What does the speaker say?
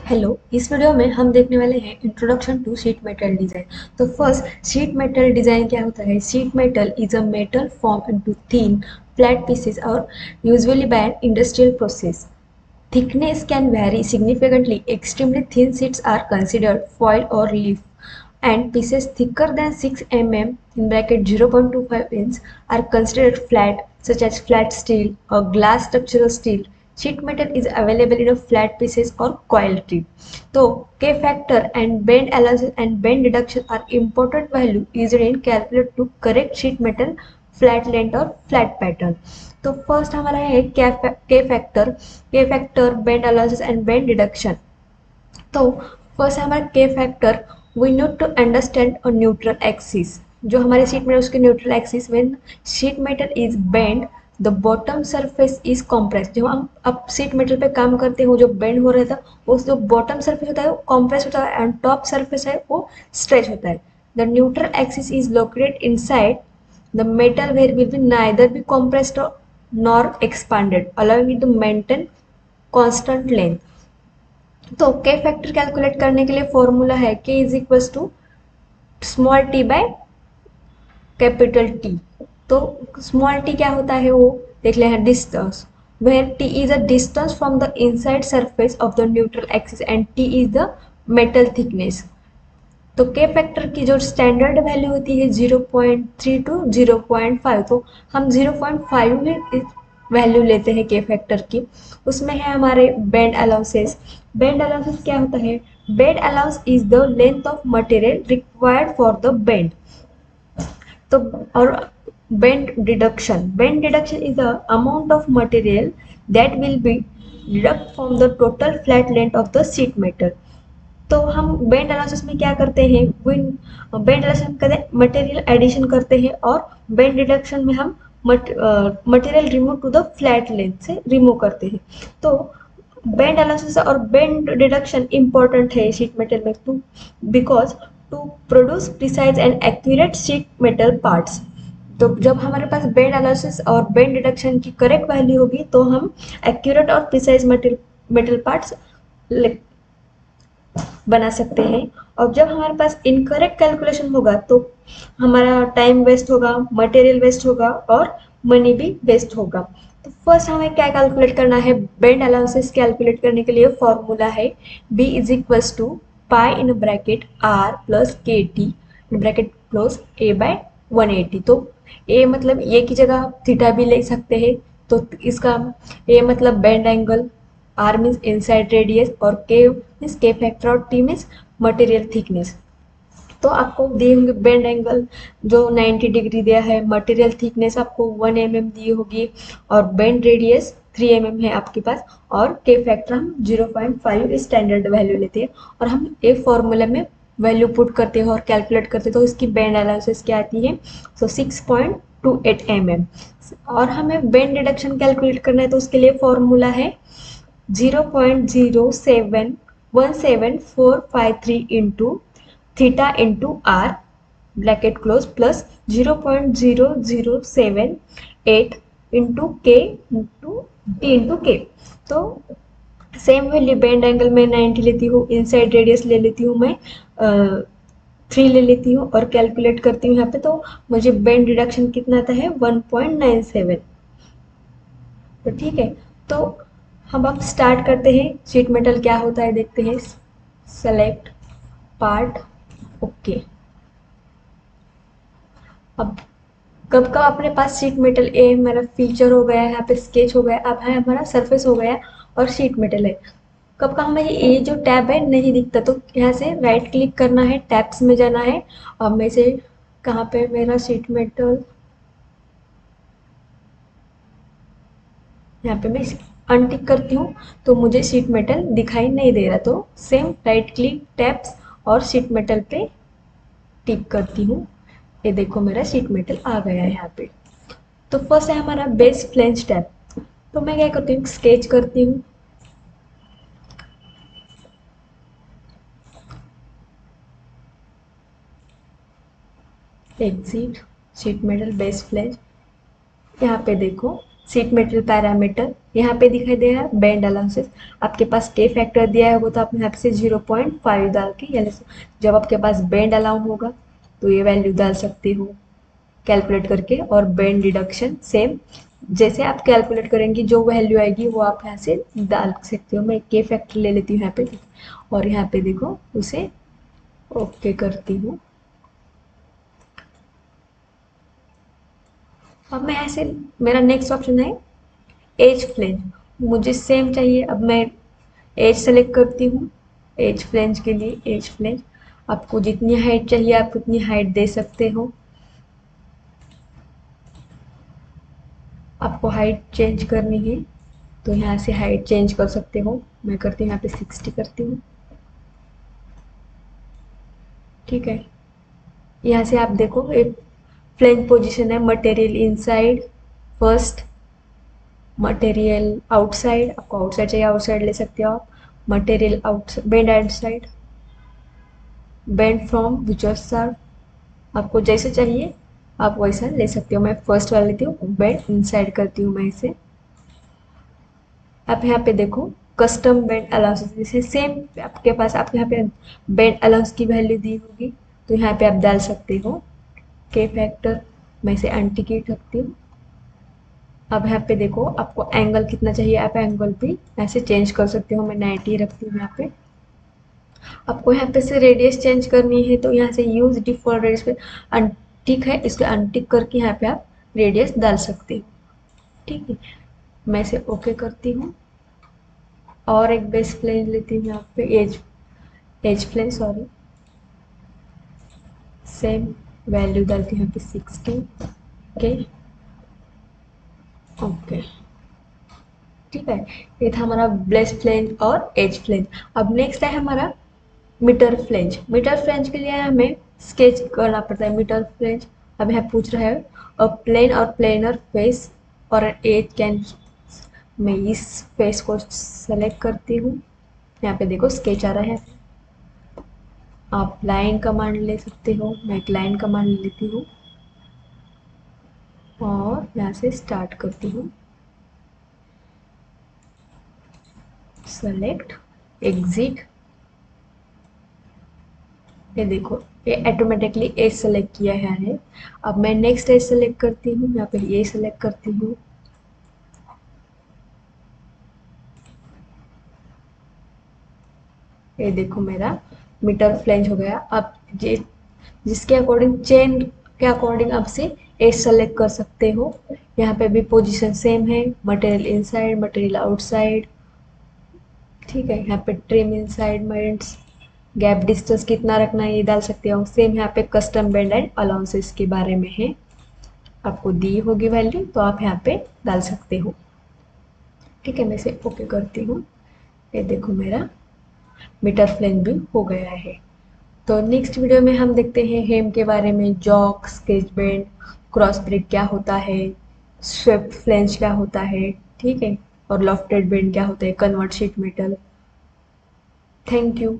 Hello, इस video में हम देखने वाले हैं introduction to sheet metal design. तो फर्स्ट, शीट मेटल डिजाइन क्या होता है? Sheet metal is a metal form into thin flat pieces और usually by an industrial process. Thickness can vary significantly. Extremely thin sheets are considered foil or leaf, and pieces thicker than 6 mm in bracket 0.25 inch are considered flat, such as flat steel or glass structural steel. Sheet metal is available in a flat pieces or coil tube. So K factor and bend analysis and bend deduction are important value used in calculate to correct sheet metal flat length और flat pattern. तो first हमारा है K factor bend analysis and bend deduction. तो first है हमारा K factor. We need to understand a neutral axis. जो हमारे sheet metal उसके neutral axis when sheet metal is bend the bottom surface is compress. जब हम अब sheet metal पे काम करते हैं वो जो बेंड हो रहा था वो जो बॉटम सरफेस होता है वो कॉम्प्रेस होता है एंड टॉप सरफेस है वो स्ट्रेच होता है. The neutral axis is located inside the metal where will be neither be compressed nor expanded, allowing it to maintain constant length. तो के फैक्टर कैलकुलेट करने के लिए फॉर्मूला है K is equal to small T by capital T. तो small T क्या होता है वो देख ले हैं. Distance where T is a distance from the inside surface of the neutral axis and T is the metal thickness. तो K factor की जो स्टैंडर्ड वैल्यू होती है 0.3 टू 0.5. तो हम 0.5 में वैल्यू लेते हैं के फैक्टर की. उसमें है हमारे बेंड अलाउंसेस. बेंड अलाउंसेस क्या होता है? Bend allowance is the length of material required for the bend. तो और bend deduction is the amount of material that will be deduct from the total flat length of the sheet metal. तो हम bend analysis में क्या करते हैं? Bend analysis में कहते हैं मटेरियल एडिशन करते हैं और बेंड डिडक्शन में हम material remove to the flat length से रिमूव करते हैं. तो बेंड एनालिसिस और बेंड डिडक्शन इंपॉर्टेंट है शीट मेटल में too because to produce precise and accurate sheet metal parts. तो जब हमारे पास बेंड एनालिसिस और बेंड डिडक्शन की करेक्ट वैल्यू होगी तो हम एक्यूरेट और प्रिसाइज मेटल पार्ट्स बना सकते हैं. और जब हमारे पास इनकरेक्ट कैलकुलेशन होगा तो हमारा टाइम वेस्ट होगा, मटेरियल वेस्ट होगा और मनी भी वेस्ट होगा. तो फर्स्ट हमें क्या कैलकुलेट करना है? बेंड अलाउंसेस कैलकुलेट करने के लिए फॉर्मूला है B is equals to pi in bracket R plus K T bracket close A by 180. तो ए मतलब ए की जगह आप थीटा भी ले सकते हैं. तो इसका ए मतलब bend angle, R means inside radius और के मीन्स के फैक्टर और टी मीन्स मटेरियल थिकनेस. तो आपको दिए होंगे बेंड एंगल जो 90 डिग्री दिया है, मटेरियल थिकनेस आपको 1 mm दी होगी और बेंड रेडियस 3 mm है आपके पास और के फैक्टर हम 0.5 स्टैंडर्ड वैल्यू लेते हैं और हम एक फॉर्मूला में वैल्यू पुट करते हैं और कैलकुलेट करते हैं. तो इसकी बेंड एनालिसिस क्या आती है? सो 6.28 mm. और हमें बेंड डिडक्शन कैलकुलेट करना है तो उसके लिए फॉर्मूला है 0.0717453 into theta into R bracket close plus 0.0078 into K into T into K. तो सेम वैल्यू बेंड एंगल में 90 लेती हूँ, इनसाइड रेडियस ले लेती हूँ मैं 3 ले लेती हूँ और कैलकुलेट करती हूँ यहाँ पे. तो मुझे बेंड डिडक्शन कितना आता है? 1.97. तो ठीक है. तो हम अब स्टार्ट करते हैं. शीट मेटल क्या होता है देखते हैं. Select part okay. अब कब का अपने पास शीट मेटल ए हमारा फीचर हो गया है, यहाँ पे स्केच हो गया, अब है हमारा सरफेस हो गया और शीट मेटल है. कब का हमें ये जो टैब है नहीं दिखता तो यहाँ से राइट क्लिक करना है, टैब्स में जाना है. अब मैं से कहाँ पे मेरा शीट मेटल, यहाँ पे मैं अनटिक करती हूँ तो मुझे शीट मेटल दिखाई नहीं दे रहा. तो सेम राइट क्लिक टैब्स और शीट मेटल पे टिक करती हूँ. ये देखो मेरा शीट मेटल आ गया है यहाँ पे. तो फर्स्ट है हमारा बेस फ्लेंज टैब. तो मैं क्या करती हूँ? स्केच करती हूँ. Exit sheet metal base flange. यहाँ पे देखो शीट मेटल पैरामीटर यहाँ पे दिखाई दे रहा है। बेंड अलाउंसेस आपके पास के फैक्टर दिया होगा तो आप यहाँ पे से 0.5 डाल के या जब आपके पास बेंड अलाउ होगा तो ये वैल्यू डाल सकते हो कैलकुलेट करके। और बेंड डिडक्शन सेम जैसे आप कैलकुलेट करेंगे जो वैल्यू आएगी वो आप यहाँ से डाल सकते हो। मैं के फैक्टर ले लेती हूँ यहाँ पे और यहाँ पे देखो उसे ओके करती हूँ। अब मैं ऐसे मेरा नेक्स्ट ऑप्शन है एज फ्लेंज। मुझे सेम चाहिए। अब मैं एज सेलेक्ट करती हूँ। एज फ्लेंज के लिए एज फ्लेंज आपको जितनी हाइट चाहिए आप उतनी हाइट दे सकते हो। आपको हाइट चेंज करनी है तो यहाँ से हाइट चेंज कर सकते हो। मैं करती हूँ यहाँ पे 60 करती हूँ। ठीक है, यहाँ से आप देखो एक फ्लेंज पोजीशन है material inside first, material outside. आपको आउटसाइड चाहिए आउटसाइड ले सकते हो आप। Material outside bend outside, bend from which side आपको जैसे चाहिए आप वैसा ले सकते हो। मैं फर्स्ट वाला लेती हूँ, बेंड इनसाइड करती हूँ मैं इसे। आप यहाँ पे देखो कस्टम बेंड अलाउंस जैसे सेम आपके पास आपके यहाँ पे बेंड अलाउंस की वैल्यू दी होगी तो यहाँ पे आप डाल सकते हो के फैक्टर। मैं इसे अनटिकेट रखती हूँ। अब यहाँ पे देखो आपको एंगल कितना चाहिए आप एंगल भी ऐसे चेंज कर सकते हो। मैं 90 रखती हूँ यहाँ पे। आपको यहाँ पे से रेडियस चेंज करनी है तो यहाँ से यूज डिफॉल्ट रेडियस पे अनटिक है, इसको अनटिक करके यहाँ पे आप रेडियस डाल सकते हो। ठीक है, मैं इसे ओके करती हूँ और एक बेस प्लेन लेती हूँ यहाँ पे as plane sorry. Same value डालती हूँ यहाँ पे 60 के ओके। ठीक है, ये था हमारा बेस प्लेन और एज प्लेन। अब नेक्स्ट है हमारा मीटर फ्लेंज। मीटर फ्लेंज के लिए हमें स्केच करना पड़ता है मीटर फ्लेंज। अब यहाँ पूछ रहा है अ प्लेन और प्लेनर फेस और एज कैन। मैं इस फेस को सेलेक्ट करती हूँ। यहाँ पे देखो स्केच आ रहा है। आप लाइन कमांड ले सकते हो। मैं एक लाइन कमांड लेती हूँ और यहाँ से स्टार्ट करती हूँ। Select exit. ये देखो ये ऑटोमेटिकली एज सेलेक्ट किया है। अब मैं नेक्स्ट एज सेलेक्ट करती हूँ। यहाँ पे ये सेलेक्ट करती हूँ। ये देखो मेरा मीटर फ्लेंज हो गया। अब जिसके अकॉर्डिंग चेन के अकॉर्डिंग आप से एज सेलेक्ट कर सकते हो। यहाँ पे भी पोजीशन सेम है, मटेरियल इनसाइड मटेरियल आउटसाइड। ठीक है, यहाँ पे ट्रिम इनसाइड मेंट्स गैप डिस्टेंस कितना रखना है ये डाल सकते हो। सेम यहाँ पे कस्टम बेंड एंड अलाउंसेस के बारे में है, आपको दी होगी वैल्यू तो आप यहाँ पे डाल सकते हो। ठीक है, मैं इसे ओके करती हूँ। ये देखो मेरा मीटर फ्लेंज भी हो गया है। तो नेक्स्ट वीडियो में हम देखते हैं हेम के बारे में, jog, sketch bend, cross break क्या होता है, स्वेप्ट फ्लेंज क्या होता है। ठीक है, और लॉफ्टेड बेंड क्या होता है, convert sheet metal. Thank you.